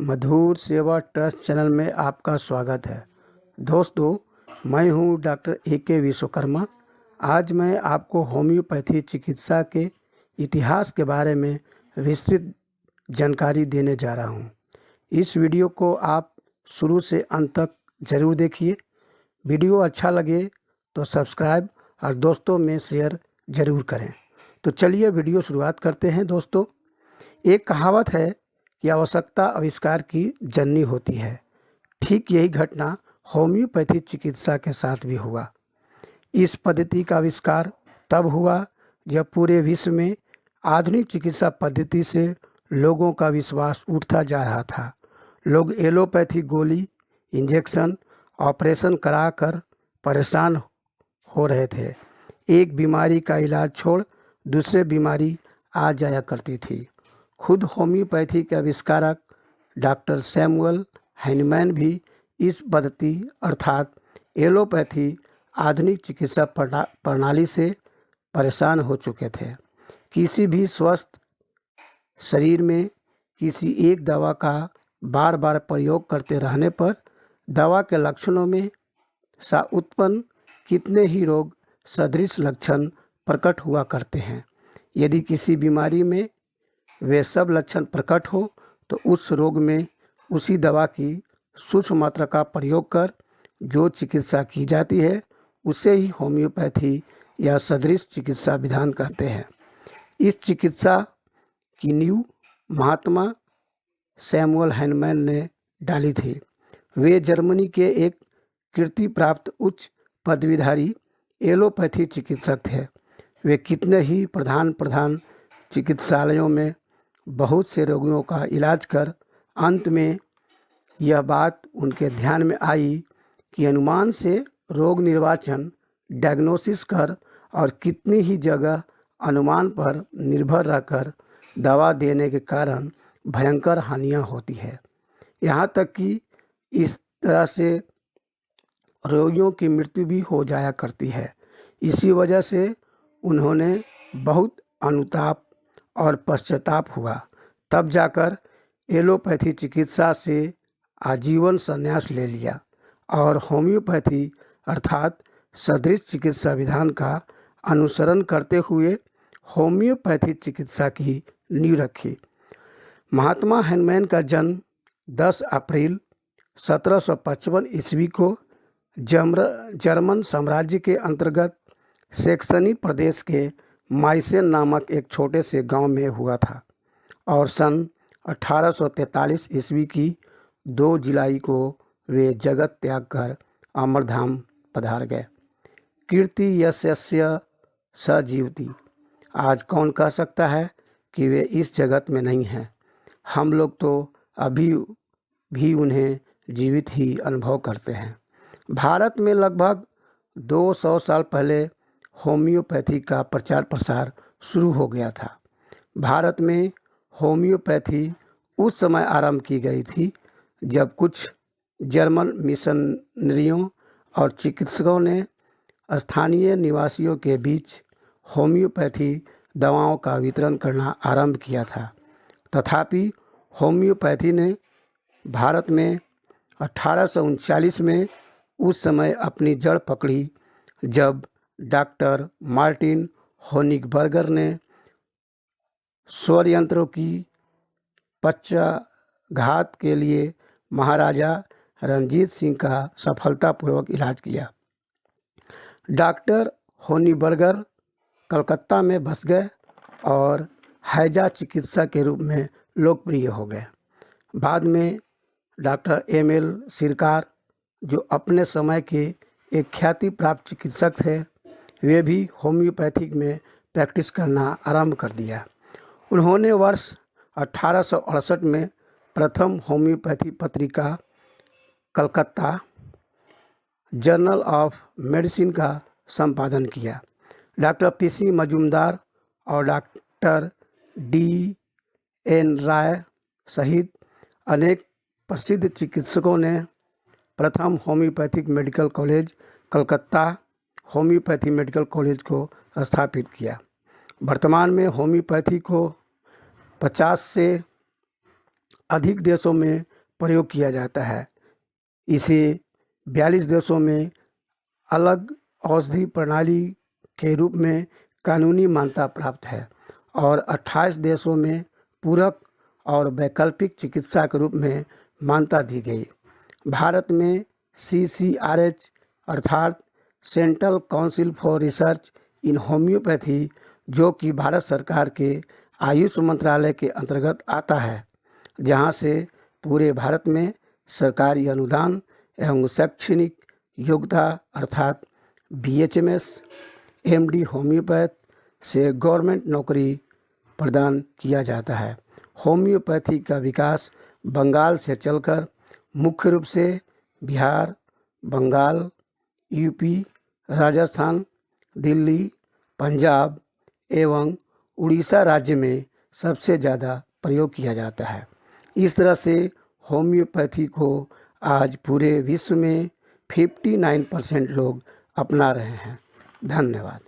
मधुर सेवा trust channel में आपका स्वागत है। दोस्तों, मैं हूं डॉक्टर ए.के. विश्वकर्मा। आज मैं आपको होम्योपैथी चिकित्सा के इतिहास के बारे में विस्तृत जानकारी देने जा रहा हूं। इस वीडियो को आप शुरू से अंत तक ज़रूर देखिए। वीडियो अच्छा लगे तो सब्सक्राइब और दोस्तों में शेयर ज़रूर करें। तो चलिए वीडियो शुरुआत करते हैं। दोस्तों, एक कहावत है कि आवश्यकता आविष्कार की जननी होती है। ठीक यही घटना होम्योपैथी चिकित्सा के साथ भी हुआ। इस पद्धति का आविष्कार तब हुआ जब पूरे विश्व में आधुनिक चिकित्सा पद्धति से लोगों का विश्वास उठता जा रहा था। लोग एलोपैथी गोली, इंजेक्शन, ऑपरेशन कराकर परेशान हो रहे थे। एक बीमारी का इलाज छोड़ दूसरे बीमारी आ जाया करती थी। खुद होम्योपैथी के आविष्कारक डॉक्टर सैमुअल हैनीमैन भी इस पद्धति अर्थात एलोपैथी आधुनिक चिकित्सा प्रणाली से परेशान हो चुके थे। किसी भी स्वस्थ शरीर में किसी एक दवा का बार बार प्रयोग करते रहने पर दवा के लक्षणों में सा उत्पन्न कितने ही रोग सदृश लक्षण प्रकट हुआ करते हैं। यदि किसी बीमारी में वे सब लक्षण प्रकट हो तो उस रोग में उसी दवा की सूक्ष्म मात्रा का प्रयोग कर जो चिकित्सा की जाती है उसे ही होम्योपैथी या सदृश चिकित्सा विधान कहते हैं। इस चिकित्सा की नींव महात्मा सैमुअल हैनीमैन ने डाली थी। वे जर्मनी के एक कीर्ति प्राप्त उच्च पदवीधारी एलोपैथी चिकित्सक थे। वे कितने ही प्रधान चिकित्सालयों में बहुत से रोगियों का इलाज कर अंत में यह बात उनके ध्यान में आई कि अनुमान से रोग निर्वाचन डायग्नोसिस कर और कितनी ही जगह अनुमान पर निर्भर रहकर दवा देने के कारण भयंकर हानियां होती है। यहाँ तक कि इस तरह से रोगियों की मृत्यु भी हो जाया करती है। इसी वजह से उन्होंने बहुत अनुताप और पश्चाताप हुआ। तब जाकर एलोपैथी चिकित्सा से आजीवन संन्यास ले लिया और होम्योपैथी अर्थात सदृश चिकित्सा विधान का अनुसरण करते हुए होम्योपैथी चिकित्सा की नींव रखी। महात्मा हैनीमैन का जन्म 10 अप्रैल 1755 ईस्वी को जर्मन साम्राज्य के अंतर्गत सैक्सनी प्रदेश के माइसेन नामक एक छोटे से गांव में हुआ था और सन 1843 ईस्वी की 2 जुलाई को वे जगत त्याग कर अमरधाम पधार गए। कीर्ति यशस्य सजीवती। आज कौन कह सकता है कि वे इस जगत में नहीं हैं। हम लोग तो अभी भी उन्हें जीवित ही अनुभव करते हैं। भारत में लगभग 200 साल पहले होम्योपैथी का प्रचार प्रसार शुरू हो गया था। भारत में होम्योपैथी उस समय आरंभ की गई थी जब कुछ जर्मन मिशनरियों और चिकित्सकों ने स्थानीय निवासियों के बीच होम्योपैथी दवाओं का वितरण करना आरंभ किया था। तथापि होम्योपैथी ने भारत में 1839 में उस समय अपनी जड़ पकड़ी जब डॉक्टर मार्टिन होनिगबर्गर ने स्वर यंत्रों की पक्षाघात के लिए महाराजा रणजीत सिंह का सफलतापूर्वक इलाज किया। डॉक्टर होनिगबर्गर कलकत्ता में बस गए और हैजा चिकित्सा के रूप में लोकप्रिय हो गए। बाद में डॉक्टर एम.एल. सिरकार, जो अपने समय के एक ख्याति प्राप्त चिकित्सक थे, वे भी होम्योपैथिक में प्रैक्टिस करना आरंभ कर दिया। उन्होंने वर्ष 1868 में प्रथम होम्योपैथी पत्रिका कलकत्ता जर्नल ऑफ मेडिसिन का संपादन किया। Doctor PC. मजूमदार और डॉक्टर डी.एन. राय सहित अनेक प्रसिद्ध चिकित्सकों ने प्रथम homeopathic medical college Calcutta homeopathy medical college को स्थापित किया। वर्तमान में होम्योपैथी को 50 से अधिक देशों में प्रयोग किया जाता है। इसे 42 देशों में अलग औषधि प्रणाली के रूप में कानूनी मान्यता प्राप्त है और 28 देशों में पूरक और वैकल्पिक चिकित्सा के रूप में मान्यता दी गई। भारत में CCRH अर्थात central council for research in homeopathy, जो कि भारत सरकार के आयुष मंत्रालय के अंतर्गत आता है, जहां से पूरे भारत में सरकारी अनुदान एवं शैक्षणिक योग्यता अर्थात BHMS MD होम्योपैथ से गवर्नमेंट नौकरी प्रदान किया जाता है। होम्योपैथी का विकास बंगाल से चलकर मुख्य रूप से बिहार, बंगाल, UP, राजस्थान, दिल्ली, पंजाब एवं उड़ीसा राज्य में सबसे ज़्यादा प्रयोग किया जाता है। इस तरह से होम्योपैथी को आज पूरे विश्व में 59% लोग अपना रहे हैं। धन्यवाद।